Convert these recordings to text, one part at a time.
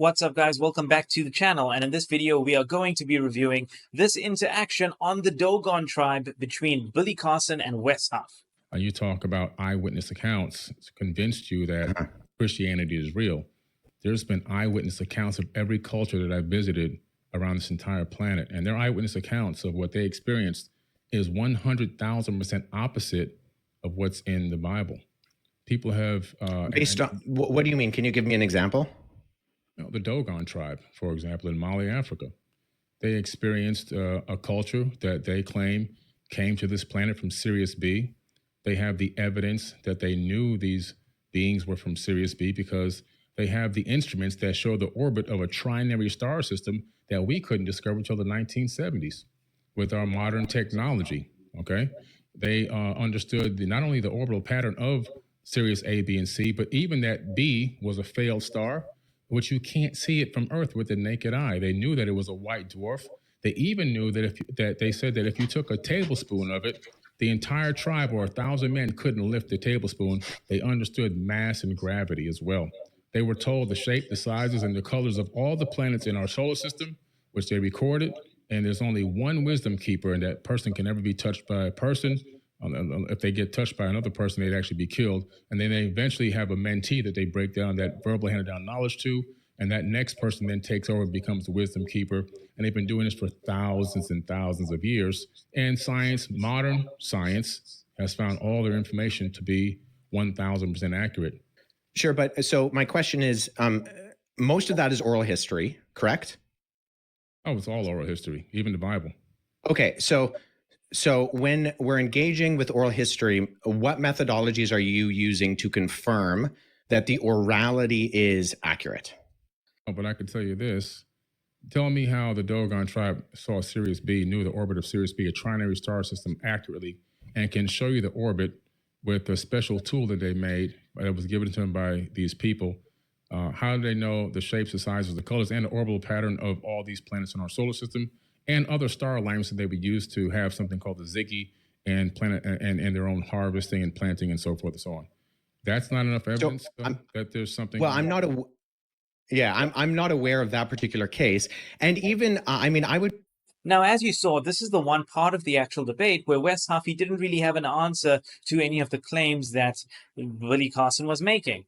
What's up, guys? Welcome back to the channel, and in this video we are going to be reviewing this interaction on the Dogon tribe between Billy Carson and Wes Huff. You talk about eyewitness accounts to convince you that Christianity is real. There's been eyewitness accounts of every culture that I've visited around this entire planet, and their eyewitness accounts of what they experienced is 100,000% opposite of what's in the Bible. People have... Based on, what do you mean? Can you give me an example? The Dogon tribe, for example, in Mali, Africa. They experienced a culture that they claim came to this planet from Sirius B. They have the evidence that they knew these beings were from Sirius B because they have the instruments that show the orbit of a trinary star system that we couldn't discover until the 1970s with our modern technology, okay? They understood not only the orbital pattern of Sirius A, B, and C, but even that B was a failed star, which you can't see it from Earth with the naked eye. They knew that it was a white dwarf. They even knew that they said that if you took a tablespoon of it, the entire tribe or 1,000 men couldn't lift the tablespoon. They understood mass and gravity as well. They were told the shape, the sizes, and the colors of all the planets in our solar system, which they recorded. And there's only one wisdom keeper, and that person can never be touched by a person. If they get touched by another person, they'd actually be killed. And then they eventually have a mentee that they break down that verbally handed down knowledge to. And that next person then takes over and becomes the wisdom keeper. And they've been doing this for thousands and thousands of years. And science, modern science, has found all their information to be 1,000% accurate. Sure, but so my question is, most of that is oral history, correct? Oh, it's all oral history, even the Bible. Okay, so when we're engaging with oral history, what methodologies are you using to confirm that the orality is accurate? Oh, but I can tell you this. Tell me how the Dogon tribe saw Sirius B, knew the orbit of Sirius B, a trinary star system, accurately, and can show you the orbit with a special tool that they made that was given to them by these people. How do they know the shapes, the sizes, the colors, and the orbital pattern of all these planets in our solar system and other star alignments that they would use to have something called the Ziggy and planet and their own harvesting and planting and so forth and so on? That's not enough evidence that there's something. Well, I'm not aware of that particular case. And even, I mean, I would. Now, as you saw, this is the one part of the actual debate where Wes Huff didn't really have an answer to any of the claims that Billy Carson was making.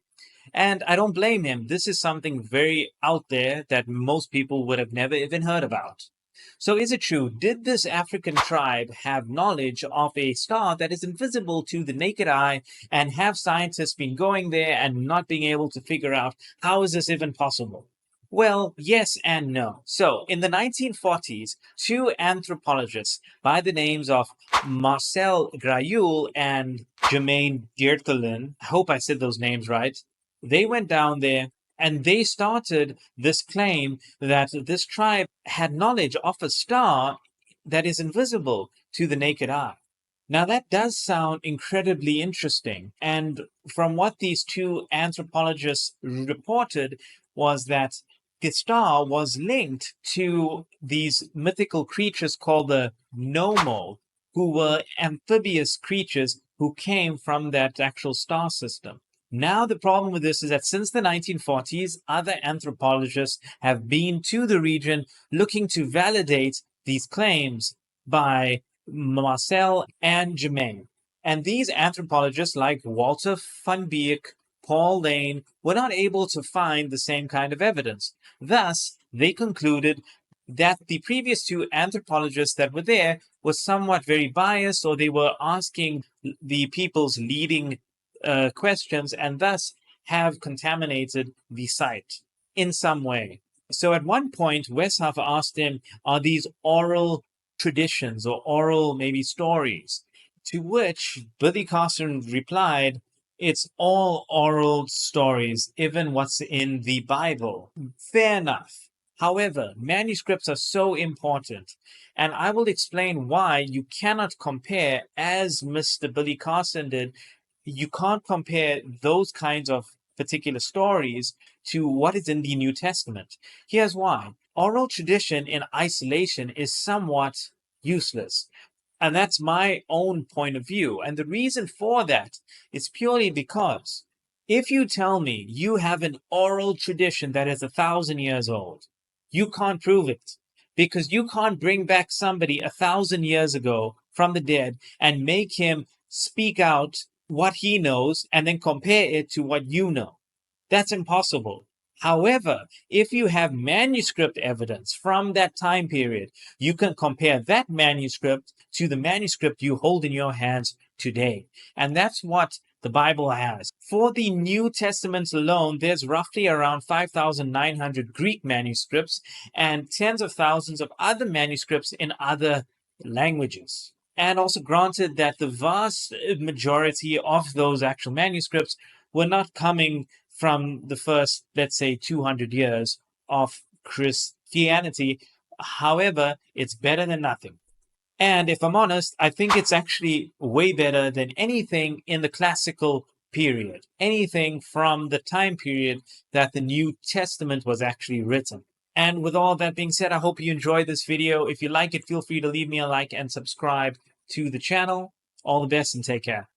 And I don't blame him. This is something very out there that most people would have never even heard about. So is it true? Did this African tribe have knowledge of a star that is invisible to the naked eye, and have scientists been going there and not being able to figure out how is this even possible? Well, yes and no. So, in the 1940s, two anthropologists by the names of Marcel Graeul and Jermaine Diertelin, I hope I said those names right, they went down there and they started this claim that this tribe had knowledge of a star that is invisible to the naked eye. Now, that does sound incredibly interesting. And from what these two anthropologists reported was that the star was linked to these mythical creatures called the Nomo, who were amphibious creatures who came from that actual star system. Now, the problem with this is that since the 1940s, other anthropologists have been to the region looking to validate these claims by Marcel and Jermaine. And these anthropologists, like Walter van Beek, Paul Lane, were not able to find the same kind of evidence. Thus, they concluded that the previous two anthropologists that were there were somewhat very biased, or they were asking the people's leading questions, and thus have contaminated the site in some way. So at one point, Wes Huff asked him, are these oral traditions or oral maybe stories? To which Billy Carson replied, it's all oral stories, even what's in the Bible. Fair enough. However, manuscripts are so important, and I will explain why you cannot compare, as Mr. Billy Carson did, you can't compare those kinds of particular stories to what is in the New Testament. Here's why. Oral tradition in isolation is somewhat useless. And that's my own point of view. And the reason for that is purely because If you tell me you have an oral tradition that is 1,000 years old, you can't prove it, because you can't bring back somebody 1,000 years ago from the dead and make him speak out what he knows and then compare it to what you know. That's impossible. However, if you have manuscript evidence from that time period, you can compare that manuscript to the manuscript you hold in your hands today. And that's what the Bible has. For the New Testament alone, there's roughly around 5,900 Greek manuscripts and tens of thousands of other manuscripts in other languages. And also granted that the vast majority of those actual manuscripts were not coming from the first, let's say, 200 years of Christianity. However, it's better than nothing. And if I'm honest, I think it's actually way better than anything in the classical period, anything from the time period that the New Testament was actually written. And with all that being said, I hope you enjoyed this video. If you like it, feel free to leave me a like and subscribe to the channel. All the best and take care.